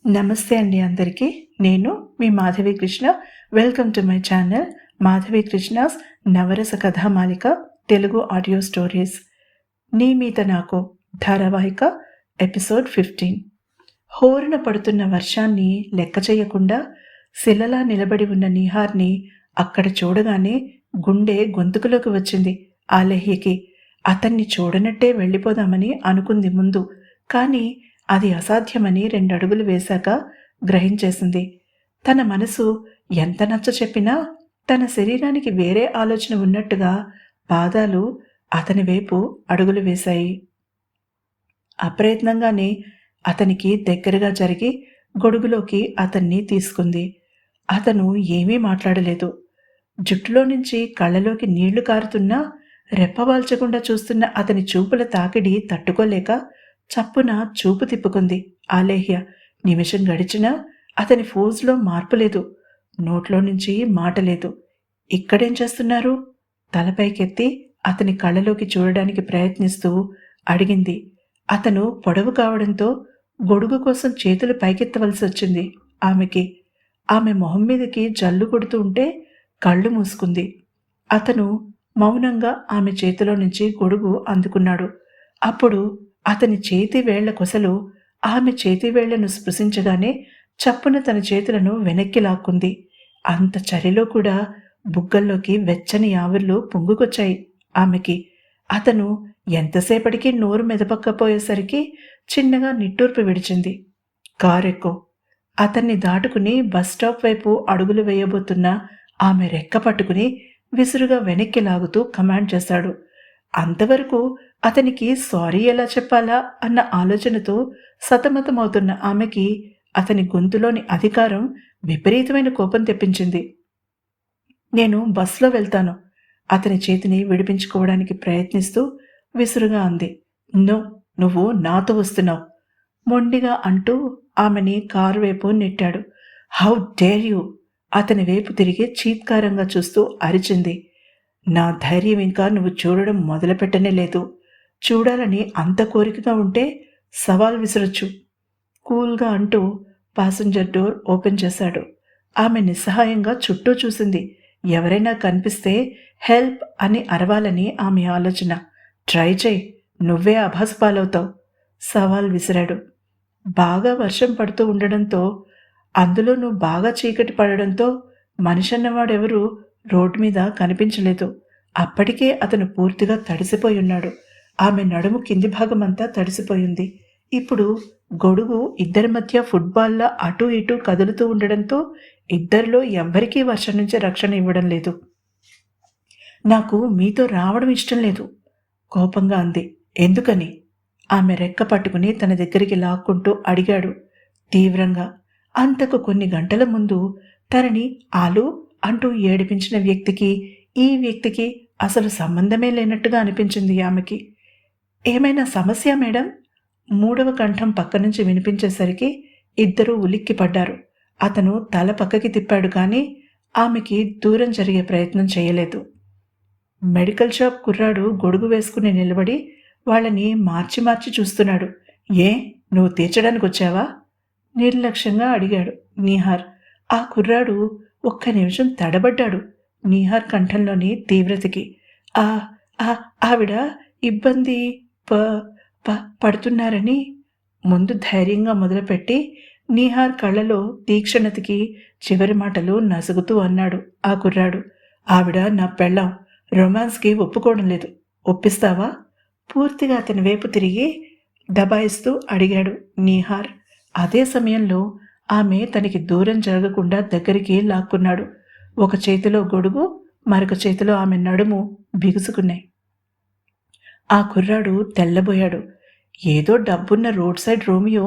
నమస్తే అండి అందరికీ. నేను మీ Madhavi Krishna. Welcome to my channel Madhavi Krishna's Navarasa Kathamalika Telugu audio stories. నీ మీద నాకు ధారావాహిక ఎపిసోడ్ 15. హోరున పడుతున్న వర్షాన్ని లెక్క చేయకుండా శిలలా నిలబడి ఉన్న నిహార్ని అక్కడ చూడగానే గుండె గొంతుకులోకి వచ్చింది ఆలేహ్యకి. అతన్ని చూడనట్టే వెళ్ళిపోదామని అనుకుంది ముందు, కానీ అది అసాధ్యమని 2 అడుగులు వేశాక గ్రహించేసింది. తన మనసు ఎంత నచ్చ చెప్పినా తన శరీరానికి వేరే ఆలోచన ఉన్నట్టుగా పాదాలు అతని వైపు అడుగులు వేశాయి. అప్రయత్నంగానే అతనికి దగ్గరగా జరిగి గొడుగులోకి అతన్ని తీసుకుంది. అతను ఏమీ మాట్లాడలేదు. జుట్టులో నుంచి కళ్ళలోకి నీళ్లు కారుతున్నా రెప్పవాల్చకుండా చూస్తున్న అతని చూపుల తాకిడి తట్టుకోలేక చప్పున చూపు తిప్పుకుంది ఆలేహ్య. నిమిషం గడిచినా అతని ఫోజులో మార్పు లేదు. నోట్లో నుంచి మాట లేదు. ఇక్కడేం చేస్తున్నారు? తలపైకెత్తి అతని కళ్ళలోకి చూడడానికి ప్రయత్నిస్తూ అడిగింది. అతను పొడవు కావడంతో గొడుగు కోసం చేతులు పైకెత్తవలసి వచ్చింది ఆమెకి. ఆమె మొహం మీదకి జల్లు కొడుతూ ఉంటే కళ్ళు మూసుకుంది. అతను మౌనంగా ఆమె చేతిలో నుంచి గొడుగు అందుకున్నాడు. అప్పుడు అతని చేతి వేళ్ల కొసలు ఆమె చేతి వేళ్లను స్పృశించగానే చప్పున తన చేతులను వెనక్కి లాక్కుంది. అంత చలిలో కూడా బుగ్గల్లోకి వెచ్చని ఆవిర్లు పొంగుకొచ్చాయి ఆమెకి. అతను ఎంతసేపటికి నోరు మెదపక్కపోయేసరికి చిన్నగా నిట్టూర్పు విడిచింది. కారెక్కో. అతన్ని దాటుకుని బస్ స్టాప్ వైపు అడుగులు వేయబోతున్న ఆమె రెక్క పట్టుకుని విసురుగా వెనక్కి లాగుతూ కమాండ్ చేశాడు. అంతవరకు అతనికి సారీ ఎలా చెప్పాలా అన్న ఆలోచనతో సతమతమవుతున్న ఆమెకి అతని గొంతులోని అధికారం విపరీతమైన కోపం తెప్పించింది. నేను బస్లో వెళ్తాను. అతని చేతిని విడిపించుకోవడానికి ప్రయత్నిస్తూ విసురుగా అంది. నో, నువ్వు నాతో వస్తున్నావు మొండిగా అంటూ ఆమెని కారు వైపు నెట్టాడు. How dare you! అతని వైపు తిరిగి చీత్కారంగా చూస్తూ అరిచింది. నా ధైర్యం ఇంకా నువ్వు చూడడం మొదలుపెట్టనే లేదు. చూడాలని అంత కోరికగా ఉంటే సవాల్ విసరొచ్చు కూల్గా అంటూ ప్యాసింజర్ డోర్ ఓపెన్ చేశాడు. ఆమె నిస్సహాయంగా చుట్టూ చూసింది. ఎవరైనా కనిపిస్తే హెల్ప్ అని అరవాలని ఆమె ఆలోచన. ట్రై చేయి, నువ్వే అభాస పాలవుతావు సవాల్ విసిరాడు. బాగా వర్షం పడుతూ ఉండడంతో, అందులోనూ బాగా చీకటి పడడంతో మనిషన్నవాడెవరూ రోడ్డు మీద కనిపించలేదు. అప్పటికే అతను పూర్తిగా తడిసిపోయి ఉన్నాడు. ఆమె నడుము కింది భాగమంతా తడిసిపోయింది. ఇప్పుడు గొడుగు ఇద్దరి మధ్య ఫుట్బాల్లా అటూ ఇటూ కదులుతూ ఉండడంతో ఇద్దరిలో ఎవ్వరికీ వర్షం నుంచి రక్షణ ఇవ్వడం లేదు. నాకు మీతో రావడం ఇష్టం లేదు కోపంగా అంది. ఎందుకని? ఆమె రెక్క పట్టుకుని తన దగ్గరికి లాక్కుంటూ అడిగాడు తీవ్రంగా. అంతకు కొన్ని గంటల ముందు తనని ఆలు అంటూ ఏడిపించిన వ్యక్తికి ఈ వ్యక్తికి అసలు సంబంధమే లేనట్టుగా అనిపించింది ఆమెకి. ఏమైనా సమస్య మేడం? 3వ కంఠం పక్క నుంచి వినిపించేసరికి ఇద్దరూ ఉలిక్కి పడ్డారు. అతను తల పక్కకి తిప్పాడు, కానీ ఆమెకి దూరం జరిగే ప్రయత్నం చేయలేదు. మెడికల్ షాప్ కుర్రాడు గొడుగు వేసుకుని నిలబడి వాళ్ళని మార్చి మార్చి చూస్తున్నాడు. ఏ, నువ్వు తీర్చడానికి వచ్చావా? నిర్లక్ష్యంగా అడిగాడు నిహార్. ఆ కుర్రాడు ఒక్క నిమిషం తడబడ్డాడు నిహార్ కంఠంలోని తీవ్రతకి. ఆవిడ ఇబ్బంది పడుతున్నారని ముందు ధైర్యంగా మొదలుపెట్టి నిహార్ కళ్ళలో తీక్షణతకి చివరి మాటలు నసుగుతూ అన్నాడు ఆ కుర్రాడు. ఆవిడ నా పెళ్ళాం, రొమాన్స్కి ఒప్పుకోవడం లేదు, ఒప్పిస్తావా? పూర్తిగా అతని వైపు తిరిగి దబాయిస్తూ అడిగాడు నిహార్. అదే సమయంలో ఆమె తనకి దూరం జరగకుండా దగ్గరికి లాక్కున్నాడు. ఒక చేతిలో గొడుగు, మరొక చేతిలో ఆమె నడుము బిగుసుకున్నాయి. ఆ కుర్రాడు తెల్లబోయాడు. ఏదో డబ్బున్న రోడ్ సైడ్ రోమియో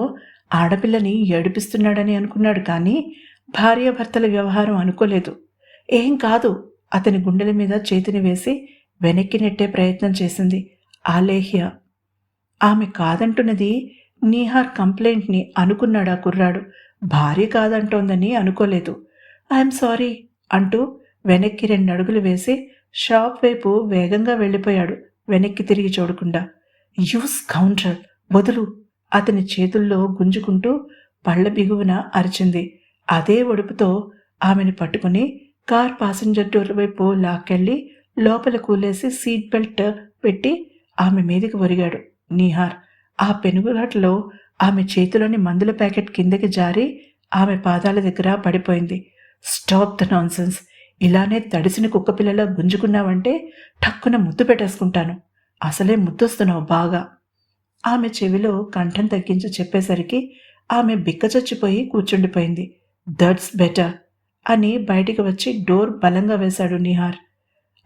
ఆడపిల్లని ఏడిపిస్తున్నాడని అనుకున్నాడు, కానీ భార్యాభర్తల వ్యవహారం అనుకోలేదు. ఏం కాదు, అతని గుండెల మీద చేతిని వేసి వెనక్కి నెట్టే ప్రయత్నం చేసింది ఆలేహ్య. ఆమె కాదంటున్నది నిహార్ కంప్లైంట్ని అనుకున్నాడు ఆ కుర్రాడు. భార్య కాదంటోందని అనుకోలేదు. ఐఎమ్ సారీ అంటూ వెనక్కి 2 అడుగులు వేసి షాప్ వైపు వేగంగా వెళ్ళిపోయాడు వెనక్కి తిరిగి చూడకుండా. యూ స్కౌండ్రల్, వదులు! అతని చేతుల్లో గుంజుకుంటూ పళ్ళ బిగువున అరిచింది. అదే ఒడుపుతో ఆమెను పట్టుకుని కార్ పాసింజర్ డోర్ వైపు లాక్కెళ్ళి లోపల కూలేసి సీట్ బెల్ట్ పెట్టి ఆమె మీదకి ఒరిగాడు నీహార్. ఆ పెనుగులాటలో ఆమె చేతిలోని మందుల ప్యాకెట్ కిందకి జారి ఆమె పాదాల దగ్గర పడిపోయింది. Stop the nonsense! ఇలానే తడిసిన కుక్కపిల్లలా గుంజుకున్నావంటే ఠక్కున ముద్దు పెట్టేసుకుంటాను. అసలే ముద్దొస్తున్నావు బాగా. ఆమె చెవిలో కంఠం తగ్గించి చెప్పేసరికి ఆమె బిక్కచచ్చిపోయి కూర్చుండిపోయింది. దట్స్ బెటర్ అని బయటికి వచ్చి డోర్ బలంగా వేశాడు నిహార్.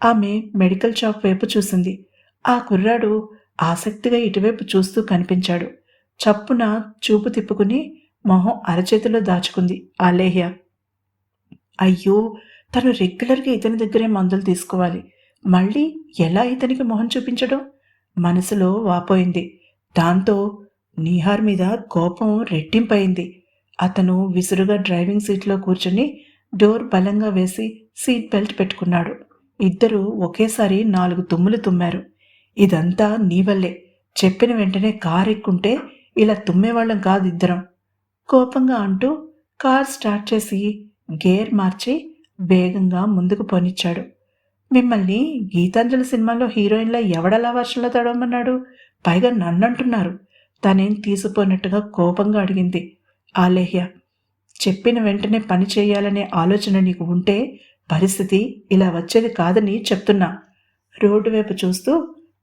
ఆమె మెడికల్ షాప్ వైపు చూసింది. ఆ కుర్రాడు ఆసక్తిగా ఇటువైపు చూస్తూ కనిపించాడు. చప్పున చూపు తిప్పుకుని మొహం అరచేతిలో దాచుకుంది ఆలేహ్య. అయ్యో, తను రెగ్యులర్గా ఇతని దగ్గరే మందులు తీసుకోవాలి. మళ్ళీ ఎలా ఇతనికి మొహం చూపించడం? మనసులో వాపోయింది. దాంతో నీహార్ మీద కోపం రెట్టింపయింది. అతను విసురుగా డ్రైవింగ్ సీట్లో కూర్చుని డోర్ బలంగా వేసి సీట్ బెల్ట్ పెట్టుకున్నాడు. ఇద్దరూ ఒకేసారి 4 తుమ్ములు తుమ్మారు. ఇదంతా నీ వల్లే. చెప్పిన వెంటనే కారు ఎక్కుంటే ఇలా తుమ్మేవాళ్ళం కాదు ఇద్దరం, కోపంగా అంటూ కార్ స్టార్ట్ చేసి గేర్ మార్చి వేగంగా ముందుకు పోనిచ్చాడు. మిమ్మల్ని గీతాంజలి సినిమాలో హీరోయిన్లా ఎవడలా వర్షంలో తడవమన్నాడు? పైగా నన్నంటున్నారు. తనేం తీసిపోయినట్టుగా కోపంగా అడిగింది ఆలేహ్య. చెప్పిన వెంటనే పని చేయాలనే ఆలోచన నీకు ఉంటే పరిస్థితి ఇలా వచ్చేది కాదని చెప్తున్నా. రోడ్డు వైపు చూస్తూ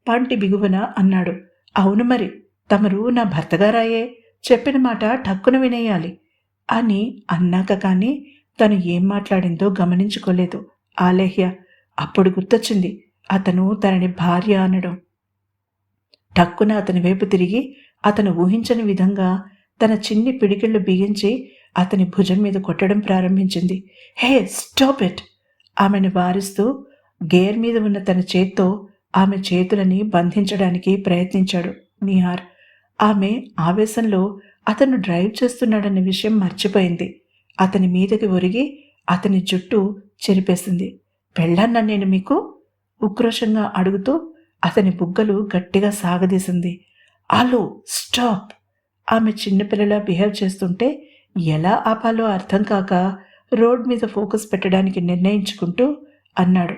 పంటి బిగువన అన్నాడు. అవును మరి, తమరు నా భర్తగారాయే, చెప్పిన మాట ఠక్కున వినేయాలి అని అన్నాక కానీ తను ఏం మాట్లాడిందో గమనించుకోలేదు ఆలేహ్య. అప్పుడు గుర్తొచ్చింది అతను తనని భార్య అనడం. ఠక్కున అతని వైపు తిరిగి అతను ఊహించని విధంగా తన చిన్ని పిడికిళ్ళు బిగించి అతని భుజం మీద కొట్టడం ప్రారంభించింది. హే, స్టాప్ ఇట్! ఆమెను వారిస్తూ గేర్ మీద ఉన్న తన చేత్తో ఆమె చేతులని బంధించడానికి ప్రయత్నించాడు నిహార్. ఆమె ఆవేశంలో అతను డ్రైవ్ చేస్తున్నాడన్న విషయం మర్చిపోయింది. అతని మీదకి ఒరిగి అతని జుట్టు చెరిపేసింది. పెళ్ళాన్నా నేను మీకు? ఉక్రోషంగా అడుగుతూ అతని బుగ్గలు గట్టిగా సాగదీసింది. ఆలో, స్టాప్! ఆమె చిన్నపిల్లలా బిహేవ్ చేస్తుంటే ఎలా ఆపాలో అర్థం కాక రోడ్ మీద ఫోకస్ పెట్టడానికి నిర్ణయించుకుంటూ అన్నాడు.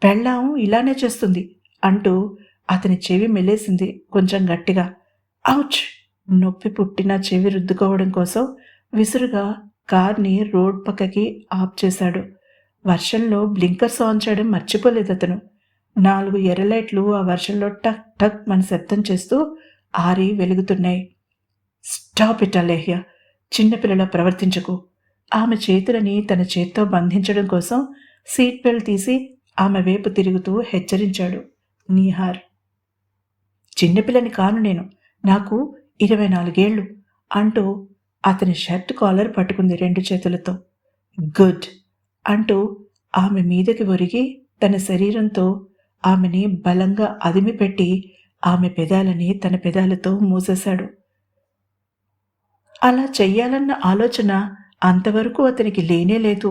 పెళ్ళాం ఇలానే చేస్తుంది అంటూ అతని చెవి మెలేసింది కొంచెం గట్టిగా. ఔచ్! నొప్పి పుట్టిన చెవి రుద్దుకోవడం కోసం విసురుగా కార్ని రోడ్ పక్కకి ఆఫ్ చేశాడు. వర్షంలో బ్లింకర్స్ ఆన్ చేయడం మర్చిపోలేదు అతను. 4 ఎర్రలైట్లు ఆ వర్షంలో టక్ టక్ మన శబ్దం చేస్తూ ఆరి వెలుగుతున్నాయి. Stop it Alehya! చిన్నపిల్లలా ప్రవర్తించకు. ఆమె చేతులని తన చేత్తో బంధించడం కోసం సీట్ బెల్ట్ తీసి ఆమె వైపు తిరుగుతూ హెచ్చరించాడు నీహార్. చిన్నపిల్లని కాను నేను, నాకు 24 ఏళ్ళు అంటూ అతని షర్ట్ కాలర్ పట్టుకుంది 2 చేతులతో. గుడ్ అంటూ ఆమె మీదకి ఒరిగి తన శరీరంతో ఆమెని బలంగా అదిమిపెట్టి ఆమె పెదాలని తన పెదాలతో మూసేశాడు. అలా చెయ్యాలన్న ఆలోచన అంతవరకు అతనికి లేనేలేదు.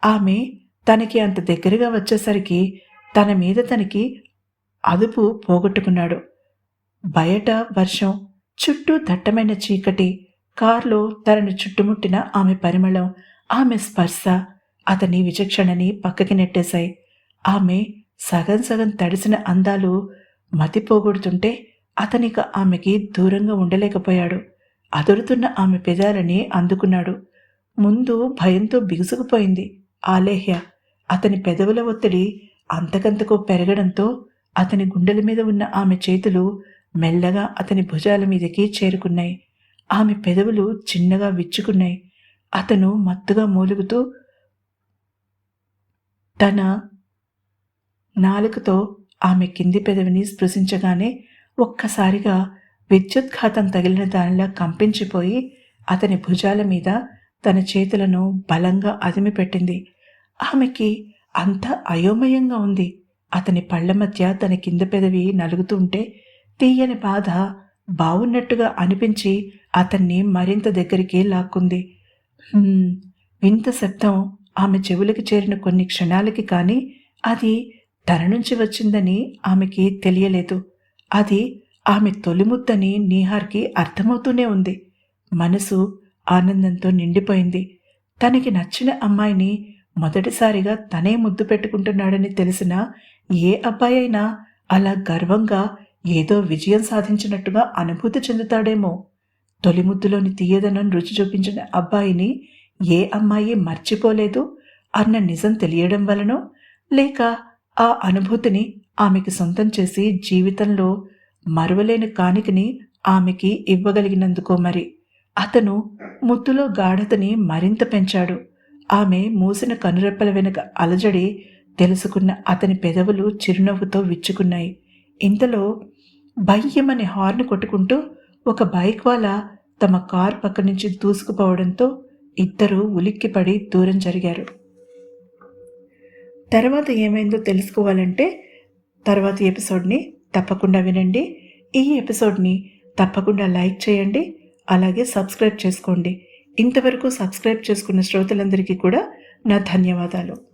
ఆమె తనకి అంత దగ్గరగా వచ్చేసరికి తన మీద తనకి అదుపు పోగొట్టుకున్నాడు. బయట వర్షం, చుట్టూ దట్టమైన చీకటి, కారులో తనను చుట్టుముట్టిన ఆమె పరిమళం, ఆమె స్పర్శ అతని విచక్షణని పక్కకి నెట్టేశాయి. ఆమె సగం సగం తడిసిన అందాలు మతిపోగొడుతుంటే అతనిక ఆమెకి దూరంగా ఉండలేకపోయాడు. అదురుతున్న ఆమె పెదాలని అందుకున్నాడు. ముందు భయంతో బిగుసుకుపోయింది ఆలేహ్య. అతని పెదవుల ఒత్తిడి అంతకంతకు పెరగడంతో అతని గుండెల మీద ఉన్న ఆమె చేతులు మెల్లగా అతని భుజాల మీదకి చేరుకున్నాయి. ఆమె పెదవులు చిన్నగా విచ్చుకున్నాయి. అతను మత్తుగా మూలుగుతూ తన నాలుకతో ఆమె కింది పెదవిని స్పృశించగానే ఒక్కసారిగా విద్యుద్ఘాతం తగిలిన దానిలా కంపించిపోయి అతని భుజాల మీద తన చేతులను బలంగా అదిమిపెట్టింది. ఆమెకి అంత అయోమయంగా ఉంది. అతని పళ్ల మధ్య తన కింద పెదవి నలుగుతుంటే తీయని బాధ బావున్నట్టుగా అనిపించి అతన్ని మరింత దగ్గరికి లాక్కుంది. వింత శబ్దం ఆమె చెవులకి చేరిన కొన్ని క్షణాలకి కానీ అది తన నుంచి వచ్చిందని ఆమెకి తెలియలేదు. అది ఆమె తొలిముద్దని నీహార్కి అర్థమవుతూనే ఉంది. మనసు ఆనందంతో నిండిపోయింది. తనకి నచ్చిన అమ్మాయిని మొదటిసారిగా తనే ముద్దు పెట్టుకుంటున్నాడని తెలిసిన ఏ అబ్బాయి అయినా అలా గర్వంగా ఏదో విజయం సాధించినట్టుగా అనుభూతి చెందుతాడేమో. తొలి ముద్దులోని తీయదనం రుచి చూపించిన అబ్బాయిని ఏ అమ్మాయి మర్చిపోలేదు అన్న నిజం తెలియడం వలనో, లేక ఆ అనుభూతిని ఆమెకి సొంతం చేసి జీవితంలో మరువలేని కానుకని ఆమెకి ఇవ్వగలిగినందుకో మరి. అతను ముద్దులో గాఢతని మరింత పెంచాడు. ఆమె మూసిన కనురెప్పల వెనుక అలజడి తెలుసుకున్న అతని పెదవులు చిరునవ్వుతో విచ్చుకున్నాయి. ఇంతలో భయ్యమని హార్న్ కొట్టుకుంటూ ఒక బైక్ వాలా తమ కార్ పక్క నుంచి దూసుకుపోవడంతో ఇద్దరూ ఉలిక్కిపడి దూరం జరిగారు. తర్వాత ఏమైందో తెలుసుకోవాలంటే తర్వాతి ఎపిసోడ్ని తప్పకుండా వినండి. ఈ ఎపిసోడ్ని తప్పకుండా లైక్ చేయండి, అలాగే సబ్స్క్రైబ్ చేసుకోండి. ఇంతవరకు సబ్స్క్రైబ్ చేసుకున్న శ్రోతలందరికీ కూడా నా ధన్యవాదాలు.